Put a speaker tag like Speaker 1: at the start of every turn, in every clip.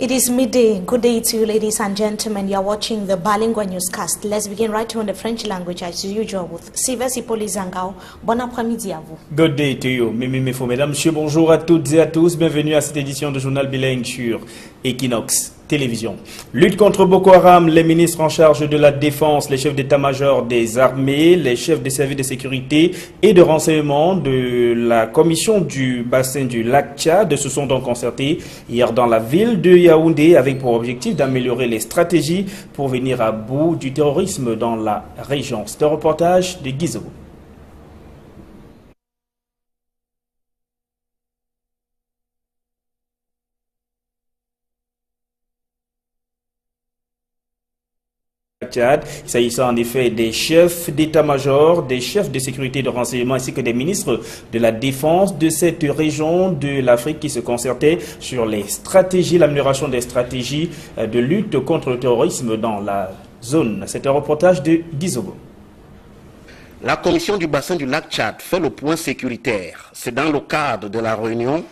Speaker 1: It is midday. Good day to you, ladies and gentlemen. You are watching the bilingual newscast. Let's begin right here in the French language as usual with Sylvestre Zangao. Bon après-midi à vous. Good day to you. Mimi Mefo, mesdames, messieurs, bonjour à toutes et à tous. Bienvenue à cette édition de journal bilingue sur Equinox Télévision. Lutte contre Boko Haram, les ministres en charge de la défense, les chefs d'état-major des armées, les chefs des services de sécurité et de renseignement de la commission du bassin du lac Tchad se sont donc concertés hier dans la ville de Yaoundé avec pour objectif d'améliorer les stratégies pour venir à bout du terrorisme dans la région. C'est un reportage de Guizou. Il s'agissait en effet des chefs d'état-major, des chefs de sécurité et de renseignement ainsi que des ministres de la défense de cette région de l'Afrique qui se concertaient sur les stratégies, l'amélioration des stratégies de lutte contre le terrorisme dans la zone. C'est un reportage de Guizobo.
Speaker 2: La commission du bassin du lac Tchad fait le point sécuritaire. C'est dans le cadre de la réunion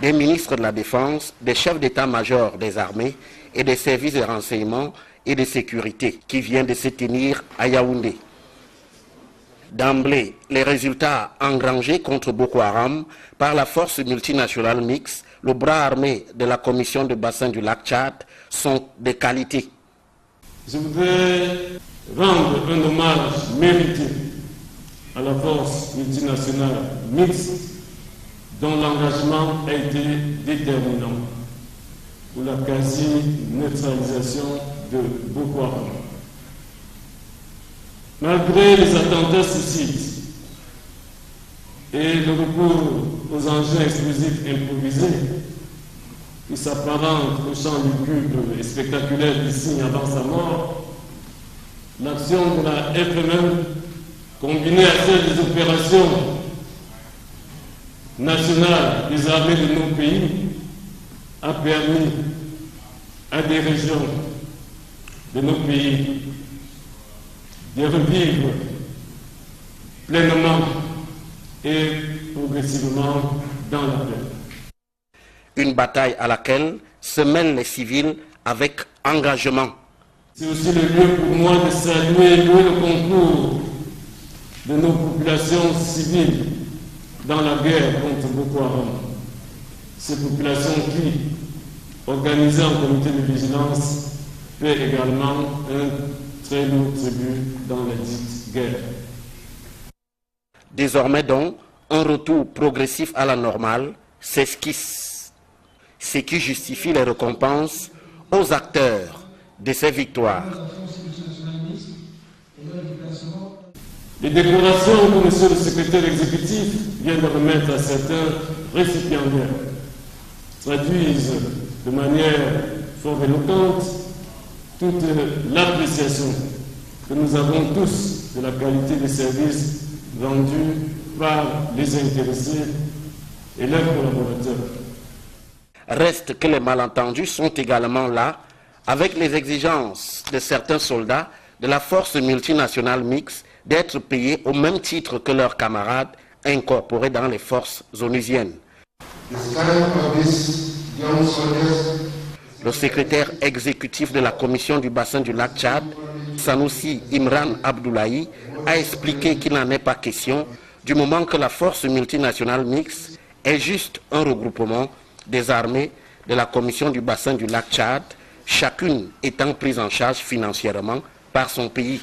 Speaker 2: des ministres de la défense, des chefs d'état-major des armées et des services de renseignement et de sécurité qui vient de se tenir à Yaoundé. D'emblée, les résultats engrangés contre Boko Haram par la force multinationale mixte, le bras armé de la commission de bassin du lac Tchad, sont de qualité.
Speaker 3: Je voudrais rendre un hommage mérité à la force multinationale mixte dont l'engagement a été déterminant pour la quasi-neutralisation de Boko Haram. Malgré les attentats suicides et le recours aux engins explosifs improvisés qui s'apparentent au champ lugubre et spectaculaire qui signe avant sa mort, l'action de la FMM, combinée à celle des opérations nationales des armées de nos pays, a permis à des régions de nos pays de revivre pleinement et progressivement dans la paix.
Speaker 2: Une bataille à laquelle se mêlent les civils avec engagement.
Speaker 3: C'est aussi le lieu pour moi de saluer le concours de nos populations civiles dans la guerre contre Boko Haram. Ces populations qui, organisées en comité de vigilance, paient également un très lourd tribut dans la dite guerre.
Speaker 2: Désormais donc, un retour progressif à la normale s'esquisse, ce qui justifie les récompenses aux acteurs de ces victoires.
Speaker 3: Les déclarations que M. le secrétaire exécutif vient de remettre à certains récipiendaires traduisent de manière fort éloquente toute l'appréciation que nous avons tous de la qualité des services rendus par les intéressés et leurs collaborateurs.
Speaker 2: Reste que les malentendus sont également là avec les exigences de certains soldats de la force multinationale mixte d'être payés au même titre que leurs camarades incorporés dans les forces onusiennes. Le secrétaire exécutif de la commission du bassin du lac Tchad, Sanoussi Imran Abdoulaye, a expliqué qu'il n'en est pas question du moment que la force multinationale mixte est juste un regroupement des armées de la commission du bassin du lac Tchad, chacune étant prise en charge financièrement par son pays.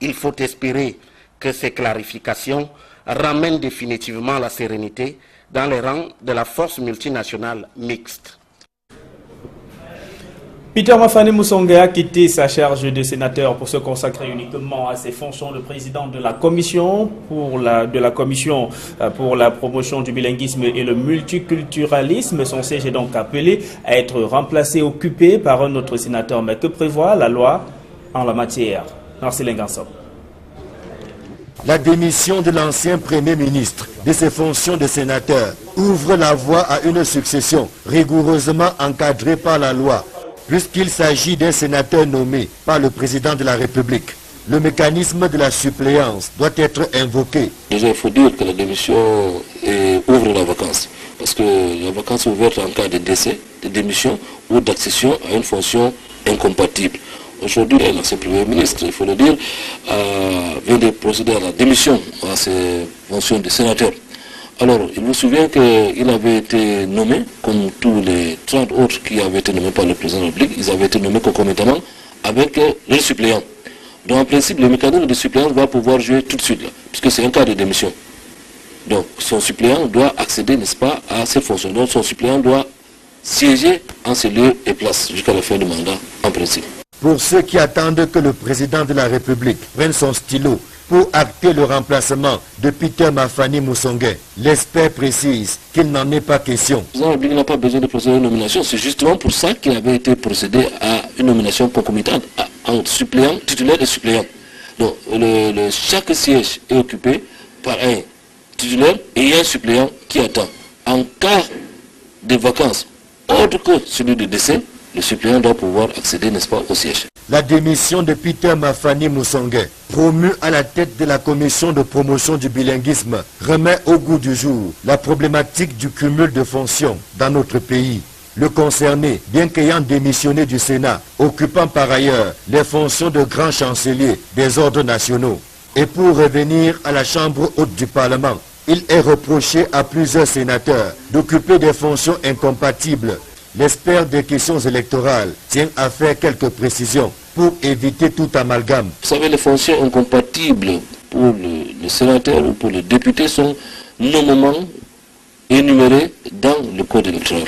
Speaker 2: Il faut espérer que ces clarifications ramènent définitivement la sérénité dans les rangs de la force multinationale mixte.
Speaker 1: Peter Mafane Moussongue a quitté sa charge de sénateur pour se consacrer uniquement à ses fonctions de président de la commission pour la promotion du bilinguisme et le multiculturalisme. Son siège est donc appelé à être remplacé, occupé par un autre sénateur. Mais que prévoit la loi en la matière? Marcelin Gansop.
Speaker 4: La démission de l'ancien Premier ministre de ses fonctions de sénateur ouvre la voie à une succession rigoureusement encadrée par la loi, puisqu'il s'agit d'un sénateur nommé par le président de la République. Le mécanisme de la suppléance doit être invoqué.
Speaker 5: Il faut dire que la démission ouvre la vacance, parce que la vacance est ouverte en cas de décès démission ou d'accession à une fonction incompatible. Aujourd'hui, l'ancien Premier ministre, il faut le dire, vient de procéder à la démission à ses fonctions de sénateur. Alors, il me souvient qu'il avait été nommé, comme tous les 30 autres qui avaient été nommés par le président de la République, ils avaient été nommés concomitamment avec les suppléants. Donc, en principe, le mécanisme de suppléance va pouvoir jouer tout de suite, là, puisque c'est un cas de démission. Donc, son suppléant doit accéder, n'est-ce pas, à cette fonction. Donc, son suppléant doit siéger en ces lieux et places jusqu'à la fin du mandat, en principe.
Speaker 4: Pour ceux qui attendent que le président de la République prenne son stylo pour acter le remplacement de Peter Mafani Moussongué, l'expert précise qu'il n'en est pas question.
Speaker 5: Le président de la République n'a pas besoin de procéder à une nomination. C'est justement pour ça qu'il avait été procédé à une nomination concomitante entre suppléant, titulaire et suppléant. Donc, chaque siège est occupé par un titulaire et un suppléant qui attend. En cas de vacances, autre que celui de décès, le suppléant doit pouvoir accéder, n'est-ce pas, au siège.
Speaker 4: La démission de Peter Mafani Moussongué, promu à la tête de la commission de promotion du bilinguisme, remet au goût du jour la problématique du cumul de fonctions dans notre pays. Le concerné, bien qu'ayant démissionné du Sénat, occupant par ailleurs les fonctions de grand chancelier des ordres nationaux. Et pour revenir à la Chambre haute du Parlement, il est reproché à plusieurs sénateurs d'occuper des fonctions incompatibles. L'expert des questions électorales tient à faire quelques précisions pour éviter tout amalgame.
Speaker 5: Vous savez, les fonctions incompatibles pour le sénateur ou pour le député sont nommément énumérées dans le code électoral.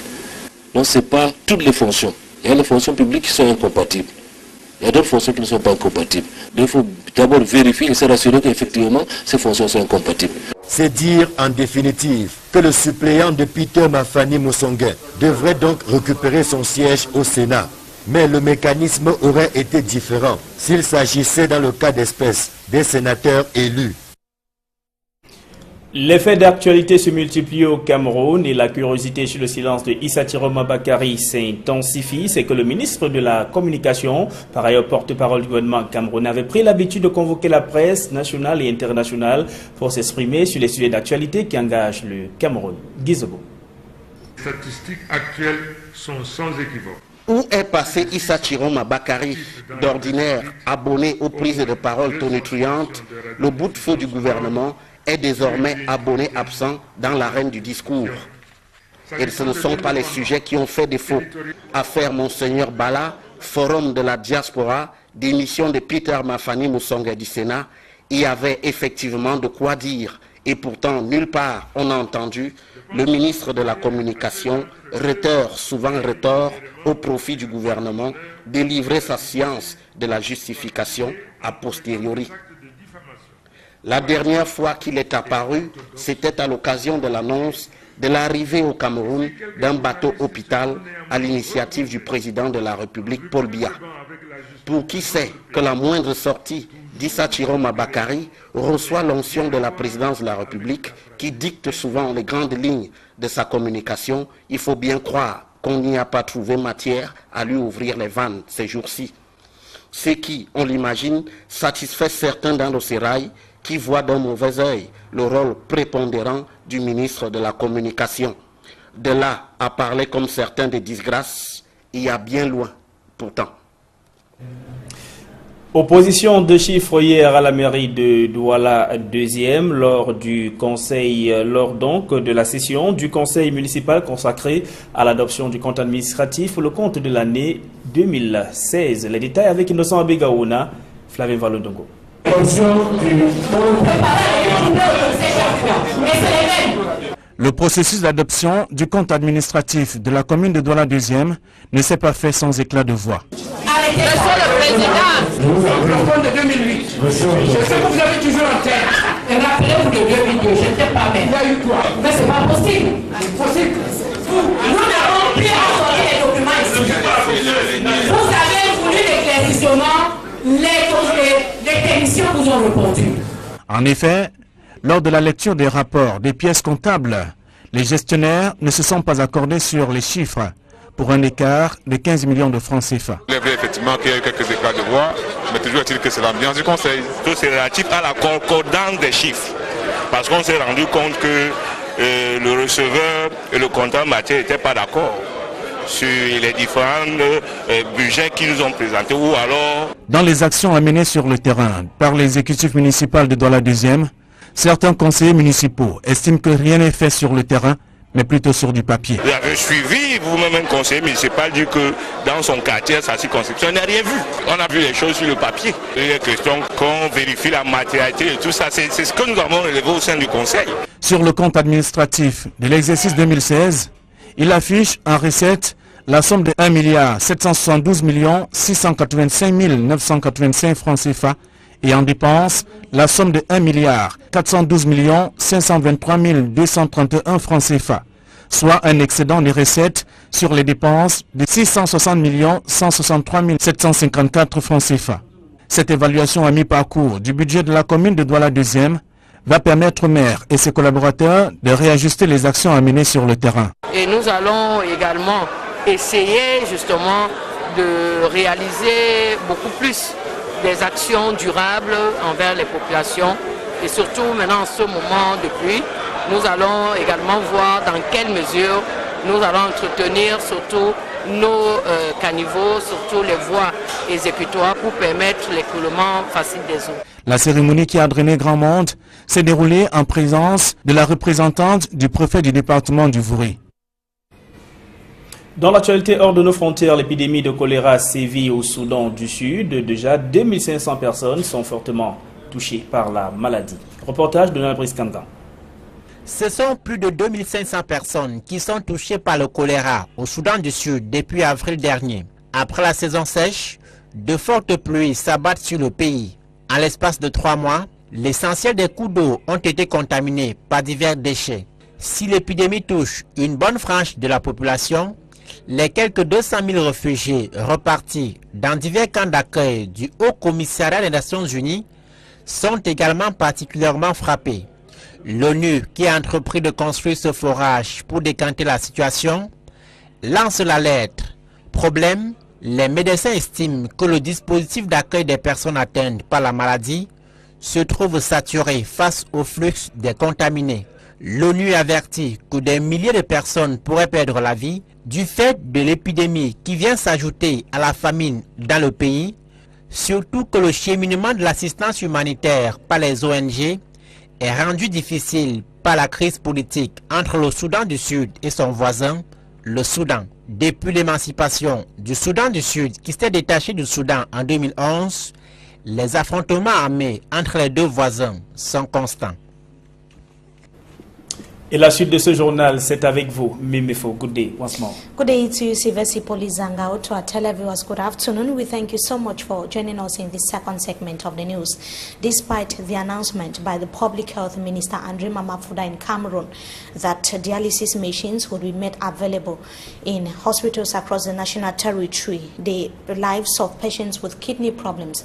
Speaker 5: Donc ce n'est pas toutes les fonctions. Il y a les fonctions publiques qui sont incompatibles. Il y a d'autres fonctions qui ne sont pas incompatibles. Donc il faut d'abord vérifier et se rassurer qu'effectivement ces fonctions sont incompatibles.
Speaker 4: C'est dire en définitive que le suppléant de Peter Mafani Moussongué devrait donc récupérer son siège au Sénat. Mais le mécanisme aurait été différent s'il s'agissait dans le cas d'espèce des sénateurs élus.
Speaker 1: Les faits d'actualité se multiplient au Cameroun et la curiosité sur le silence de Issa Chiroma Bakary s'intensifie. C'est que le ministre de la Communication, par ailleurs porte-parole du gouvernement camerounais, avait pris l'habitude de convoquer la presse nationale et internationale pour s'exprimer sur les sujets d'actualité qui engagent le Cameroun. Guizebo.
Speaker 6: Les statistiques actuelles sont sans équivoque.
Speaker 2: Où est passé Issa Chiroma Bakary, d'ordinaire abonné aux prises de parole tonitruantes, le bout de feu du gouvernement est désormais abonné absent dans l'arène du discours. Et ce ne sont pas les sujets qui ont fait défaut. Affaire Monseigneur Bala, forum de la diaspora, démission de Peter Mafani Moussongué du Sénat, il y avait effectivement de quoi dire. Et pourtant, nulle part on a entendu le ministre de la Communication, souvent retors au profit du gouvernement, délivrer sa science de la justification a posteriori. La dernière fois qu'il est apparu, c'était à l'occasion de l'annonce de l'arrivée au Cameroun d'un bateau hôpital à l'initiative du président de la République, Paul Biya. Pour qui sait que la moindre sortie d'Issa Chiroma Bakary reçoit l'onction de la présidence de la République qui dicte souvent les grandes lignes de sa communication, il faut bien croire qu'on n'y a pas trouvé matière à lui ouvrir les vannes ces jours-ci. Ce qui, on l'imagine, satisfait certains dans nos sérails qui voit d'un mauvais œil le rôle prépondérant du ministre de la Communication. De là à parler comme certains de disgrâce, il y a bien loin pourtant.
Speaker 1: Opposition de chiffres hier à la mairie de Douala 2e lors donc de la session du conseil municipal consacré à l'adoption du compte administratif pour le compte de l'année 2016. Les détails avec Innocent Abegaouna, Flavien Valodongo.
Speaker 7: Le processus d'adoption du compte administratif de la commune de Douala 2e ne s'est pas fait sans éclat de voix.
Speaker 8: Monsieur le Président, le compte de 2008, je sais que vous avez toujours en tête. Et rappelez-vous de 2002, je n'étais pas maire. Il y a eu quoi? Mais c'est pas possible. C'est possible. Nous n'avons plus à sortir les documents ici. Vous avez voulu l'éclaircissement, les techniciens vous ont répondu.
Speaker 7: En effet, lors de la lecture des rapports des pièces comptables, les gestionnaires ne se sont pas accordés sur les chiffres pour un écart de 15 millions de francs CFA.
Speaker 9: Il est vrai effectivement qu'il y a eu quelques écarts de voix, mais toujours est-il que c'est l'ambiance du conseil.
Speaker 10: Tout c'est relatif à la concordance des chiffres, parce qu'on s'est rendu compte que le receveur et le comptable matière n'étaient pas d'accord. sur les différents budgets qu'ils nous ont présentés ou alors...
Speaker 7: Dans les actions amenées sur le terrain par l'exécutif municipal de Douala 2e, certains conseillers municipaux estiment que rien n'est fait sur le terrain, mais plutôt sur du papier.
Speaker 10: Vous avez suivi, vous-même un conseiller municipal dit que dans son quartier, sa circonscription, on n'a rien vu. On a vu les choses sur le papier. Il est question qu'on vérifie la matérialité et tout ça. C'est ce que nous avons relevé au sein du conseil.
Speaker 7: Sur le compte administratif de l'exercice 2016, il affiche en recette la somme de 1 772 685 985 francs CFA et en dépenses la somme de 1 412 523 231 francs CFA, soit un excédent des recettes sur les dépenses de 660 163 754 francs CFA. Cette évaluation à mi-parcours du budget de la commune de Douala 2e va permettre au maire et ses collaborateurs de réajuster les actions à mener sur le terrain.
Speaker 8: Et nous allons également essayer justement de réaliser beaucoup plus des actions durables envers les populations et surtout maintenant en ce moment de pluie, nous allons également voir dans quelle mesure nous allons entretenir surtout nos caniveaux, surtout les voies exécutoires pour permettre l'écoulement facile des eaux.
Speaker 7: La cérémonie qui a drainé grand monde s'est déroulée en présence de la représentante du préfet du département du Vouri.
Speaker 11: Dans l'actualité hors de nos frontières, l'épidémie de choléra sévit au Soudan du Sud. Déjà 2500 personnes sont fortement touchées par la maladie. Reportage de Nalbris Kandan.
Speaker 12: Ce sont plus de 2500 personnes qui sont touchées par le choléra au Soudan du Sud depuis avril dernier. Après la saison sèche, de fortes pluies s'abattent sur le pays. En l'espace de 3 mois, l'essentiel des cours d'eau ont été contaminés par divers déchets. Si l'épidémie touche une bonne frange de la population, les quelques 200 000 réfugiés repartis dans divers camps d'accueil du Haut Commissariat des Nations Unies sont également particulièrement frappés. L'ONU, qui a entrepris de construire ce forage pour décanter la situation, lance l'alerte. Problème, les médecins estiment que le dispositif d'accueil des personnes atteintes par la maladie se trouve saturé face au flux des contaminés. L'ONU avertit que des milliers de personnes pourraient perdre la vie du fait de l'épidémie qui vient s'ajouter à la famine dans le pays, surtout que le cheminement de l'assistance humanitaire par les ONG est rendu difficile par la crise politique entre le Soudan du Sud et son voisin, le Soudan. Depuis l'émancipation du Soudan du Sud qui s'est détaché du Soudan en 2011, les affrontements armés entre les deux voisins sont constants.
Speaker 11: Et la suite de ce journal, c'est avec vous, Mimifo. Good day, once more.
Speaker 1: Good day to you, Sivesi Polizanga. To our televiewers, good afternoon. We thank you so much for joining us in this second segment of the news. Despite the announcement by the Public Health Minister Andrew Mamafuda in Cameroon that dialysis machines would be made available in hospitals across the national territory, the lives of patients with kidney problems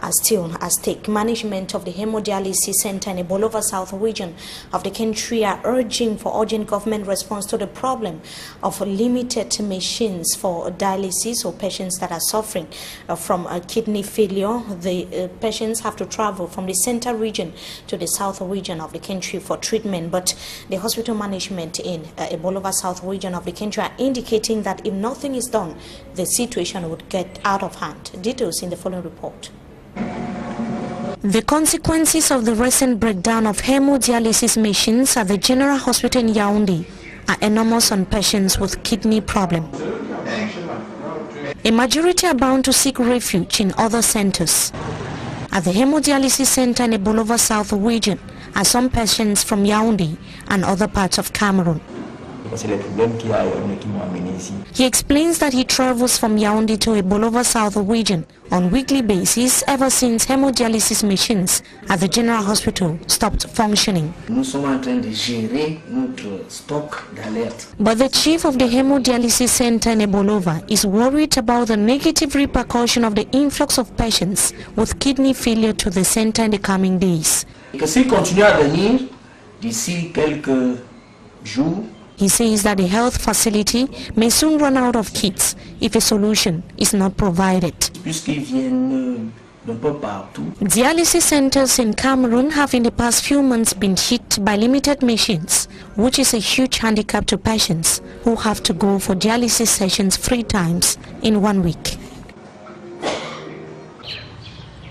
Speaker 1: are still at stake. Management of the hemodialysis center in the Bolova South region of the country are urging for urgent government response to the problem of limited machines for dialysis or patients that are suffering from kidney failure. The patients have to travel from the center region to the south region of the country for treatment, but the hospital management in Bolova South region of the country are indicating that if nothing is done, the situation would get out of hand. Details in the following report. The consequences of the recent breakdown of hemodialysis machines at the General Hospital in Yaoundé are enormous on patients with kidney problems. A majority are bound to seek refuge in other centers. At the hemodialysis center in the Bolova South region are some patients from Yaoundé and other parts of Cameroon. He explains that he travels from Yaoundé to a Bolova South region on weekly basis ever since hemodialysis machines at the General Hospital stopped functioning. But the chief of the hemodialysis center in Bolova is worried about the negative repercussion of the influx of patients with kidney failure to the center in the coming days. He says that the health facility may soon run out of kits if a solution is not provided. Dialysis centers in Cameroon have in the past few months been hit by limited machines, which is a huge handicap to patients who have to go for dialysis sessions 3 times in 1 week.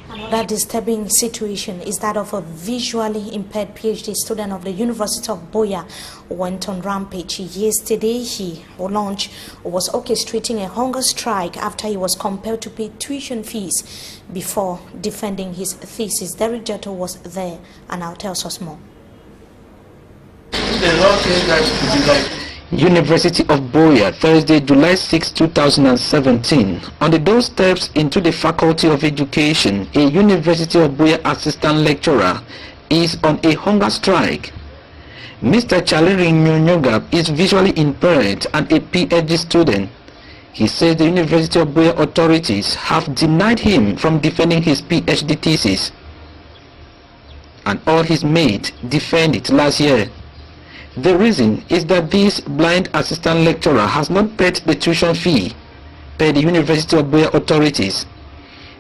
Speaker 1: Another disturbing situation is that of a visually impaired PhD student of the University of Buea who went on rampage. Yesterday, he was orchestrating a hunger strike after he was compelled to pay tuition fees before defending his thesis. Derek Jetto was there and now tells us more.
Speaker 13: University of Buea, Thursday, July 6, 2017. On the doorsteps into the Faculty of Education, a University of Buea assistant lecturer is on a hunger strike. Mr. Charlie Nyonyogab is visually impaired and a PhD student. He says the University of Buea authorities have denied him from defending his PhD thesis, and all his mates defended it last year. The reason is that this blind assistant lecturer has not paid the tuition fee per the University of Buea authorities.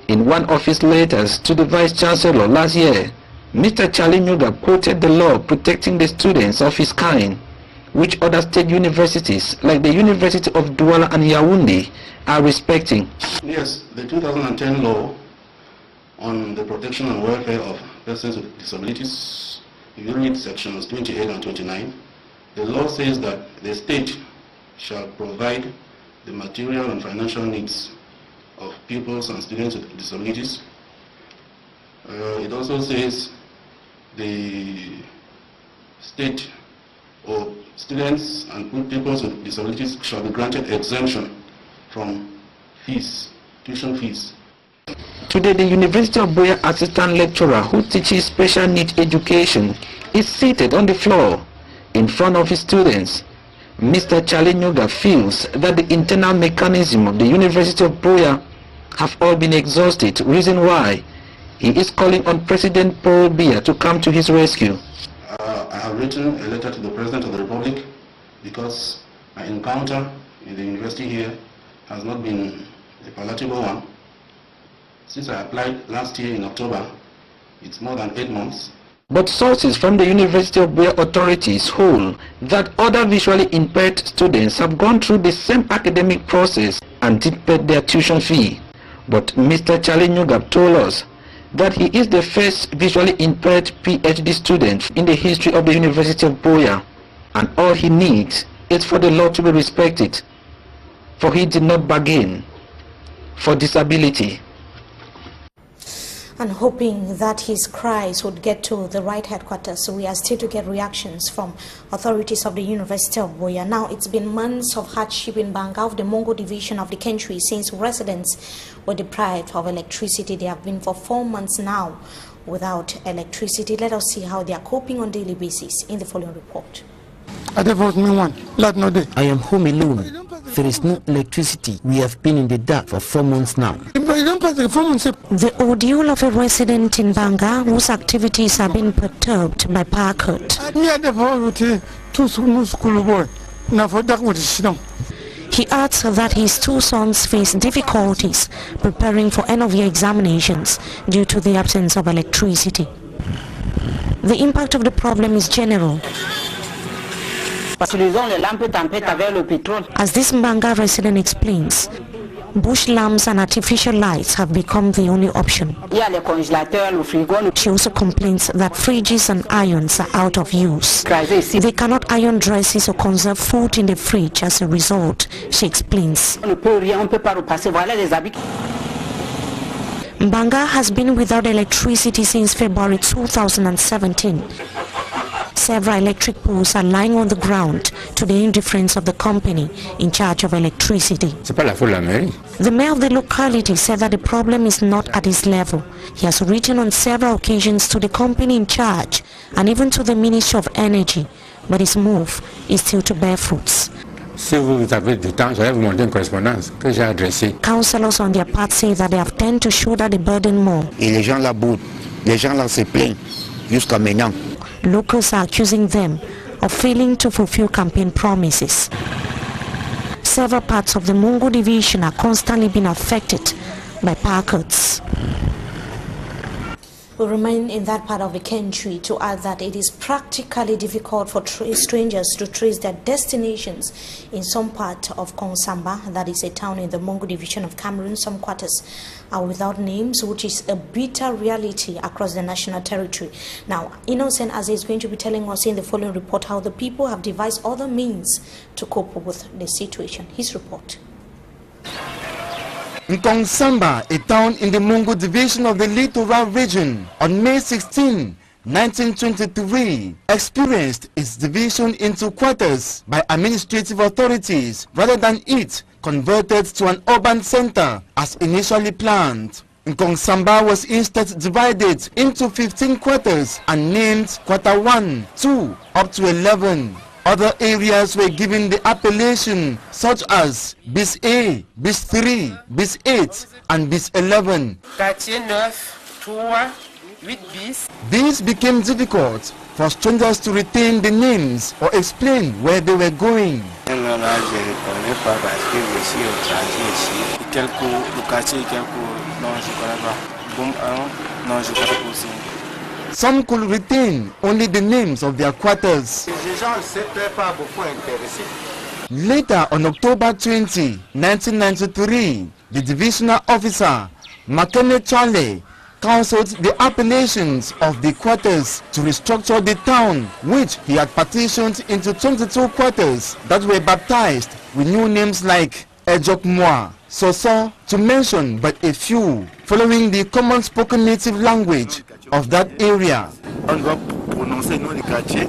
Speaker 13: In one of his letters to the Vice Chancellor last year, Mr. Charlie Nyonyogab quoted the law protecting the students of his kind, which other state universities like the University of Douala and Yaoundé are respecting.
Speaker 14: Yes, the 2010 law on the protection and welfare of persons with disabilities, if you read sections 28 and 29, the law says that the state shall provide the material and financial needs of pupils and students with disabilities. It also says the state or students and pupils with disabilities shall be granted exemption from fees, tuition fees.
Speaker 13: Today, the University of Buea assistant lecturer who teaches special needs education is seated on the floor in front of his students. Mr. Charlie Nyonyogab feels that the internal mechanism of the University of Buea have all been exhausted, reason why he is calling on President Paul Biya to come to his rescue.
Speaker 14: I have written a letter to the President of the Republic because my encounter in the university here has not been a palatable one. Since I applied last year in October, it's more than 8 months.
Speaker 13: But sources from the University of Buea authorities hold that other visually impaired students have gone through the same academic process and did pay their tuition fee. But Mr. Charlie Nyonyogab told us that he is the first visually impaired PhD student in the history of the University of Buea, and all he needs is for the law to be respected, for he did not bargain for disability.
Speaker 1: And hoping that his cries would get to the right headquarters, so we are still to get reactions from authorities of the University of Buea. Now, it's been months of hardship in Bangau, the Mongo division of the country, since residents were deprived of electricity. They have been for 4 months now without electricity. Let us see how they are coping on a daily basis in the following report.
Speaker 15: I am home alone. There is no electricity. We have been in the dark for 4 months now.
Speaker 1: The ordeal of a resident in Banga whose activities have been perturbed by power cut. He adds that his 2 sons face difficulties preparing for end-of-year examinations due to the absence of electricity. The impact of the problem is general, as this Mbanga resident explains. Bush lamps and artificial lights have become the only option. She also complains that fridges and irons are out of use. They cannot iron dresses or conserve food in the fridge as a result, she explains. Mbanga has been without electricity since February 2017. Several electric poles are lying on the ground to the indifference of the company in charge of electricity. The mayor of the locality said that the problem is not at his level. He has written on several occasions to the company in charge and even to the Ministry of Energy, but his move is still to bear fruits. Councillors on their part say that they have tended to shoulder the burden more. Locals are accusing them of failing to fulfill campaign promises. Several parts of the Mongo division are constantly being affected by power cuts. We remain in that part of the country to add that it is practically difficult for strangers to trace their destinations in some part of Konsamba, that is a town in the Mongo division of Cameroon. Some quarters are without names, which is a bitter reality across the national territory. Now, Innocent Aze is going to be telling us in the following report how the people have devised other means to cope with the situation. His report.
Speaker 7: Nkonsamba, a town in the Mongo division of the Littoral region, on May 16, 1923, experienced its division into quarters by administrative authorities rather than it converted to an urban center as initially planned. Nkonsamba was instead divided into 15 quarters and named Quarter 1, 2, up to 11. Other areas were given the appellation such as Bis A, Bis 3, Bis 8 and Bis 11.
Speaker 8: Quartier 9, 3, 8 bis.
Speaker 7: These became difficult for strangers to retain the names or explain where they were going. Some could retain only the names of their quarters. Later, on October 20, 1993, the divisional officer, Makene Charlie, cancelled the appellations of the quarters to restructure the town, which he had partitioned into 22 quarters that were baptized with new names like Ejokmoa, Soso, to mention but a few, following the common spoken native language of that area.
Speaker 16: On va prononcer le nom du quartier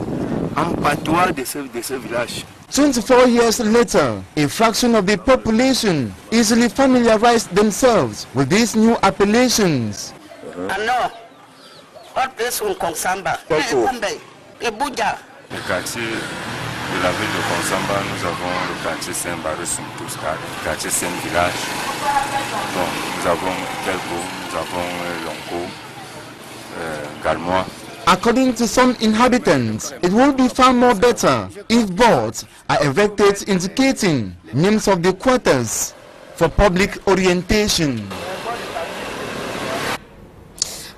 Speaker 16: en patois de ce village.
Speaker 7: 24 years later, a fraction of the population easily familiarized themselves with these new appellations.
Speaker 8: Alors, le
Speaker 9: quartier de la ville de Konsamba, nous avons le quartier Saint-Barre, le quartier Saint-Village. Bon, nous avons Kelko, nous avons Lonko, Galmois.
Speaker 7: According to some inhabitants, it would be far more better if boards are erected indicating names of the quarters for public orientation.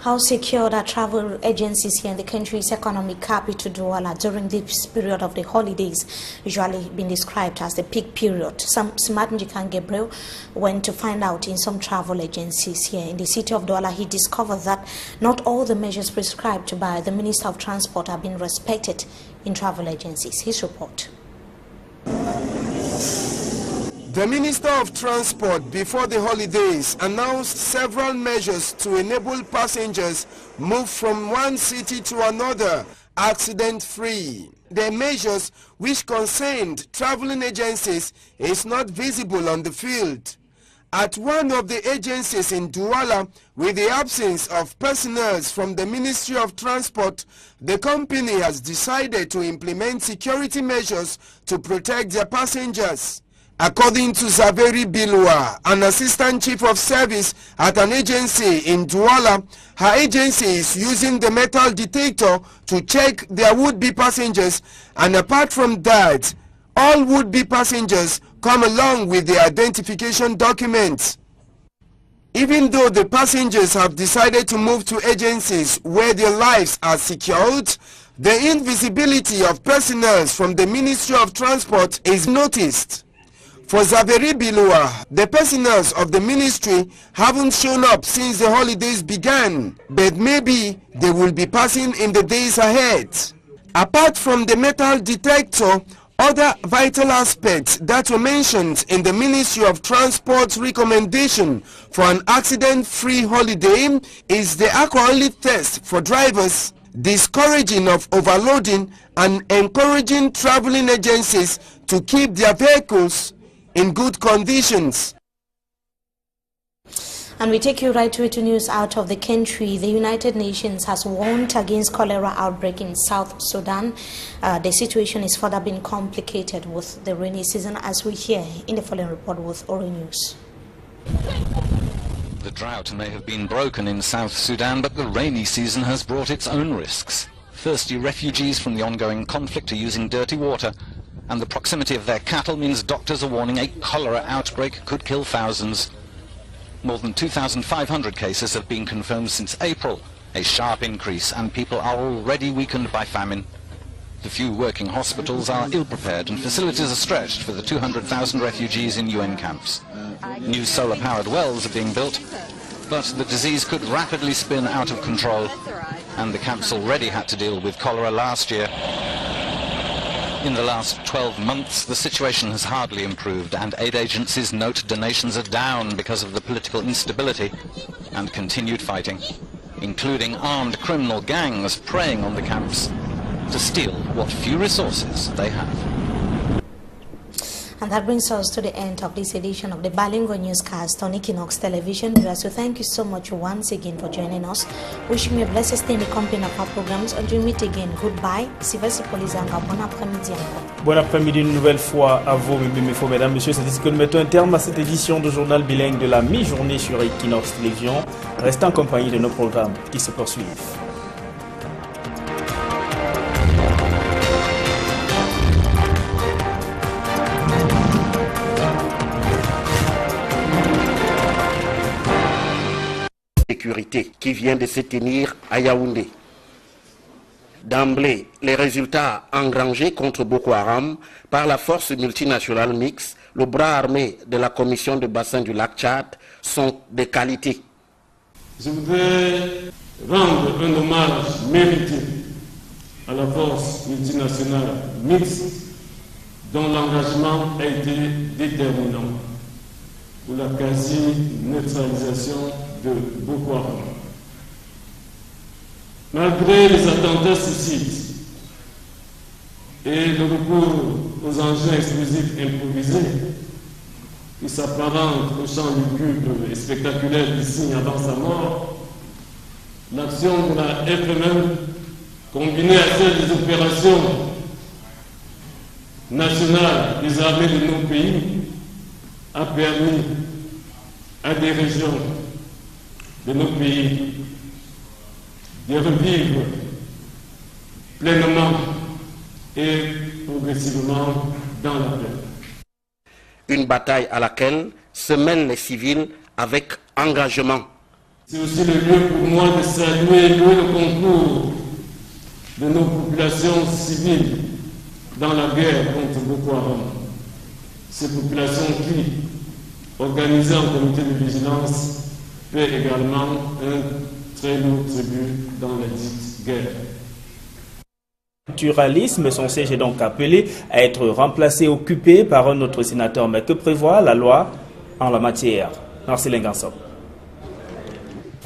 Speaker 1: How secure are travel agencies here in the country's economic capital, Douala, during this period of the holidays, usually been described as the peak period? Some Smart Njikan Gabriel went to find out in some travel agencies here in the city of Douala. He discovered that not all the measures prescribed by the Minister of Transport have been respected in travel agencies. His report.
Speaker 17: The Minister of Transport, before the holidays, announced several measures to enable passengers move from one city to another accident-free. The measures which concerned traveling agencies is not visible on the field. At one of the agencies in Douala, with the absence of personnel from the Ministry of Transport, the company has decided to implement security measures to protect their passengers. According to Zaveri Bilwa, an assistant chief of service at an agency in Douala, her agency is using the metal detector to check their would-be passengers, and apart from that, all would-be passengers come along with their identification documents. Even though the passengers have decided to move to agencies where their lives are secured, the invisibility of personnel from the Ministry of Transport is noticed. For Zaveri Bilua, the personnel of the ministry haven't shown up since the holidays began, but maybe they will be passing in the days ahead. Apart from the metal detector, other vital aspects that were mentioned in the Ministry of Transport's recommendation for an accident-free holiday is the alcoholic test for drivers, discouraging of overloading, and encouraging traveling agencies to keep their vehicles in good conditions.
Speaker 1: And we take you right to news out of the country. The United Nations has warned against cholera outbreak in South Sudan. The situation is further being complicated with the rainy season, as we hear in the following report with Oro News.
Speaker 18: The drought may have been broken in South Sudan, but the rainy season has brought its own risks. Thirsty refugees from the ongoing conflict are using dirty water, and the proximity of their cattle means doctors are warning a cholera outbreak could kill thousands. More than 2,500 cases have been confirmed since April, a sharp increase, and people are already weakened by famine. The few working hospitals are ill-prepared and facilities are stretched for the 200,000 refugees in UN camps. New solar-powered wells are being built, but the disease could rapidly spin out of control, and the camps already had to deal with cholera last year. In the last 12 months, the situation has hardly improved, and aid agencies note donations are down because of the political instability and continued fighting, including armed criminal gangs preying on the camps to steal what few resources they have.
Speaker 1: And that brings us to the end of this edition of the Balingo Newscast on Equinox Television. So thank you so much once again for joining us. Wishing you a blessed stay in the company of our programs. Until we meet again, goodbye. Sylvestre Polizanga, bon après-midi encore.
Speaker 11: Bon après-midi une nouvelle fois à vous, mesdames, messieurs. C'est ici que nous mettons un terme à cette édition de journal bilingue de la mi-journée sur Equinox Télévision. Restez en compagnie de nos programmes qui se poursuivent.
Speaker 2: Sécurité qui vient de se tenir à Yaoundé. D'emblée, les résultats engrangés contre Boko Haram par la force multinationale mixte, le bras armé de la commission de bassin du lac Tchad, sont de qualité.
Speaker 3: Je voudrais rendre un hommage mérité à la force multinationale mixte dont l'engagement a été déterminant pour la quasi-neutralisation de Boko Haram. Malgré les attentats suicides et le recours aux engins explosifs improvisés qui s'apparentent au champ lugubre et spectaculaire du signe avant sa mort, l'action de la FMM, combinée à celle des opérations nationales des armées de nos pays, a permis à des régions de nos pays de revivre pleinement et progressivement dans la paix.
Speaker 2: Une bataille à laquelle se mêlent les civils avec engagement.
Speaker 3: C'est aussi le lieu pour moi de saluer le concours de nos populations civiles dans la guerre contre Boko Haram. Ces populations qui, organisées en comité de vigilance, paient également un très lourd tribut dans la dite guerre.
Speaker 11: Le pluralisme, son siège est donc appelé à être remplacé, occupé par un autre sénateur. Mais que prévoit la loi en la matière? Marcelin Gansop.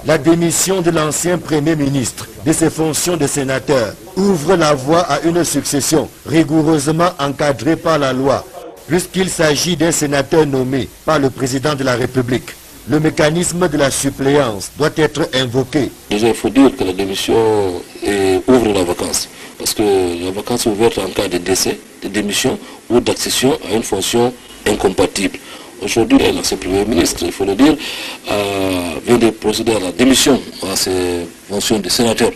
Speaker 4: La démission de l'ancien Premier ministre de ses fonctions de sénateur ouvre la voie à une succession rigoureusement encadrée par la loi, puisqu'il s'agit d'un sénateur nommé par le président de la République. Le mécanisme de la suppléance doit être invoqué.
Speaker 5: Déjà, il faut dire que la démission ouvre la vacance. Parce que la vacance est ouverte en cas de décès, de démission ou d'accession à une fonction incompatible. Aujourd'hui, l'ancien Premier ministre, il faut le dire, vient de procéder à la démission à ses fonctions de sénateur.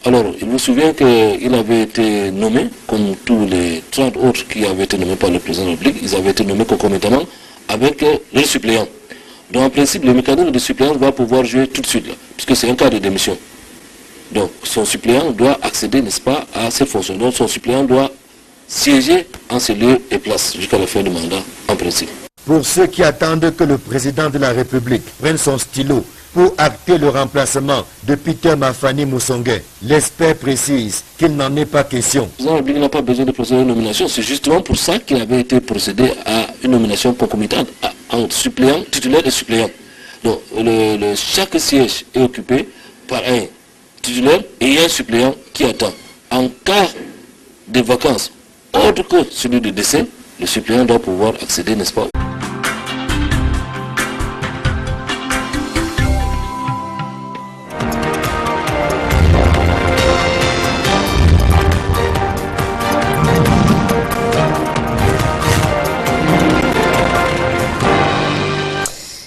Speaker 5: Alors, il vous souvient qu'il avait été nommé, comme tous les 30 autres qui avaient été nommés par le président de la République, ils avaient été nommés concomitamment avec les suppléants. Donc, en principe, le mécanisme de suppléance va pouvoir jouer tout de suite, là, puisque c'est un cas de démission. Donc, son suppléant doit accéder, n'est-ce pas, à cette fonction. Donc, son suppléant doit siéger en ces lieux et places jusqu'à la fin du mandat, en principe.
Speaker 4: Pour ceux qui attendent que le président de la République prenne son stylo pour acter le remplacement de Peter Mafani Moussongué, l'expert précise qu'il n'en est pas question.
Speaker 5: Le président de la République n'a pas besoin de procéder à une nomination. C'est justement pour ça qu'il avait été procédé à une nomination concomitante entre suppléant, titulaire et suppléant. Donc, chaque siège est occupé par un titulaire et un suppléant qui attend. En cas de vacances autre que celui de décès, le suppléant doit pouvoir accéder, n'est-ce pas?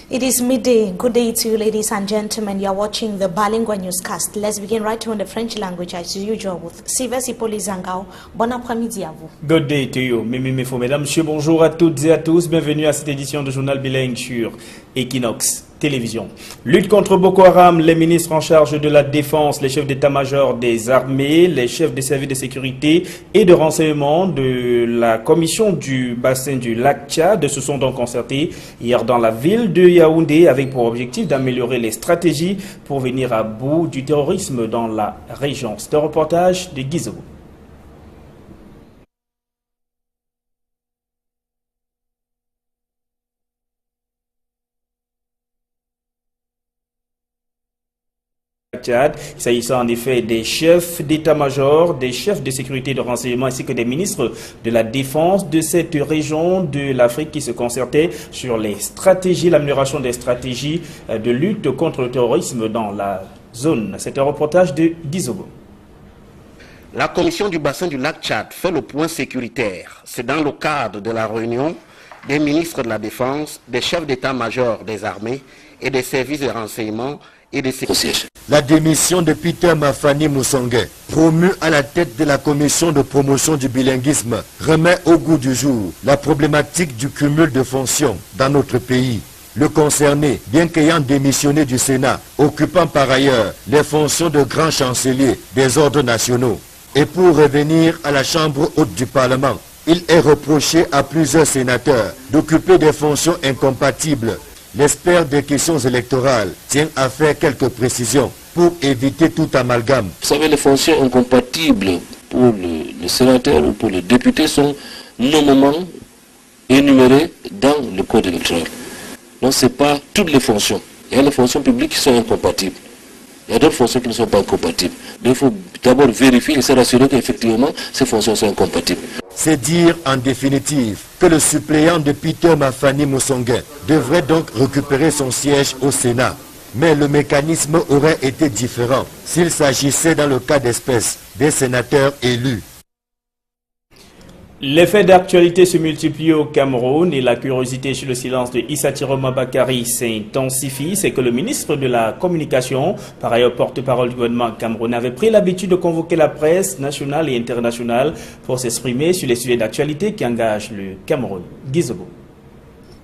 Speaker 1: It is midday. Good day to you, ladies and gentlemen. You are watching the Balingwa Newscast. Let's begin right here in the French language as usual with Sylvestre Polizanga. Bon après-midi à vous.
Speaker 11: Good day to you. Mesdames, messieurs, bonjour à toutes et à tous. Bienvenue à cette édition de journal bilingue sur Equinox télévision. Lutte contre Boko Haram, les ministres en charge de la défense, les chefs d'état-major des armées, les chefs des services de sécurité et de renseignement de la commission du bassin du lac Tchad se sont donc concertés hier dans la ville de Yaoundé avec pour objectif d'améliorer les stratégies pour venir à bout du terrorisme dans la région. C'est un reportage de Guizou. Il s'agissait en effet des chefs d'état-major, des chefs de sécurité et de renseignement ainsi que des ministres de la défense de cette région de l'Afrique qui se concertaient sur les stratégies, l'amélioration des stratégies de lutte contre le terrorisme dans la zone. C'est un reportage de Guizobo.
Speaker 2: La commission du bassin du lac Tchad fait le point sécuritaire. C'est dans le cadre de la réunion des ministres de la Défense, des chefs d'état-major des armées et des services de renseignement et des sécurité.
Speaker 4: La démission de Peter Mafani Moussongue, promu à la tête de la commission de promotion du bilinguisme, remet au goût du jour la problématique du cumul de fonctions dans notre pays. Le concerné, bien qu'ayant démissionné du Sénat, occupant par ailleurs les fonctions de grand chancelier des ordres nationaux. Et pour revenir à la Chambre haute du Parlement, il est reproché à plusieurs sénateurs d'occuper des fonctions incompatibles. L'expert des questions électorales tient à faire quelques précisions pour éviter tout amalgame.
Speaker 5: Vous savez, les fonctions incompatibles pour le sénateur ou pour le député sont normalement énumérées dans le code électoral. Donc ce n'est pas toutes les fonctions. Il y a les fonctions publiques qui sont incompatibles. Il y a d'autres fonctions qui ne sont pas incompatibles. Donc il faut d'abord vérifier et se rassurer qu'effectivement ces fonctions sont incompatibles.
Speaker 4: C'est dire en définitive que le suppléant de Peter Mafani Moussongue devrait donc récupérer son siège au Sénat. Mais le mécanisme aurait été différent s'il s'agissait dans le cas d'espèce des sénateurs élus.
Speaker 11: Les faits d'actualité se multiplient au Cameroun et la curiosité sur le silence de Issa Chiroma Bakary s'intensifie. C'est que le ministre de la Communication, par ailleurs porte-parole du gouvernement camerounais, avait pris l'habitude de convoquer la presse nationale et internationale pour s'exprimer sur les sujets d'actualité qui engagent le Cameroun. Guizobo.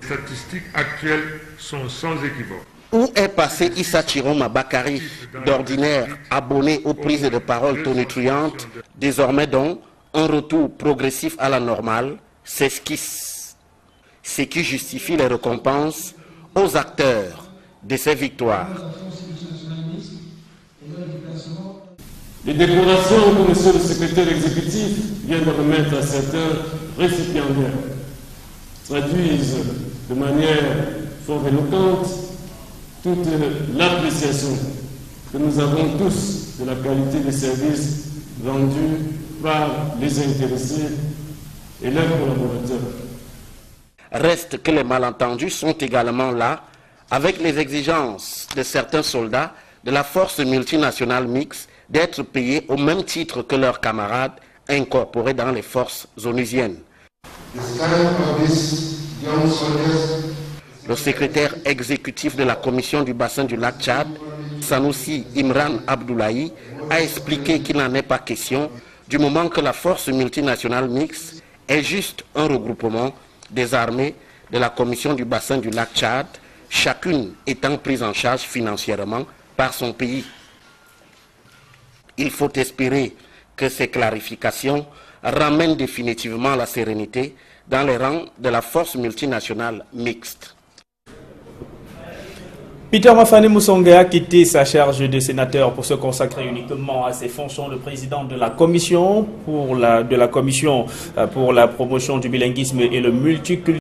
Speaker 6: Les statistiques actuelles sont sans équivoque.
Speaker 2: Où est passé Issa Chiroma Bakary, d'ordinaire abonné aux prises de parole tonitruantes, désormais donc un retour progressif à la normale s'esquisse, ce qui justifie les récompenses aux acteurs de ces victoires.
Speaker 3: Les déclarations que M. le secrétaire exécutif vient de remettre à certains récipiendaires traduisent de manière fort éloquente toute l'appréciation que nous avons tous de la qualité des services rendus par les intéressés et leurs collaborateurs.
Speaker 2: Reste que les malentendus sont également là avec les exigences de certains soldats de la force multinationale mixte d'être payés au même titre que leurs camarades incorporés dans les forces onusiennes. Le secrétaire exécutif de la commission du bassin du lac Tchad, Sanoussi Imran Abdoulaye, a expliqué qu'il n'en est pas question du moment que la force multinationale mixte est juste un regroupement des armées de la commission du bassin du lac Tchad, chacune étant prise en charge financièrement par son pays. Il faut espérer que ces clarifications ramènent définitivement la sérénité dans les rangs de la force multinationale mixte.
Speaker 11: Peter Mafani Moussongue a quitté sa charge de sénateur pour se consacrer uniquement à ses fonctions de président de la commission pour la promotion du bilinguisme et le multiculturalisme.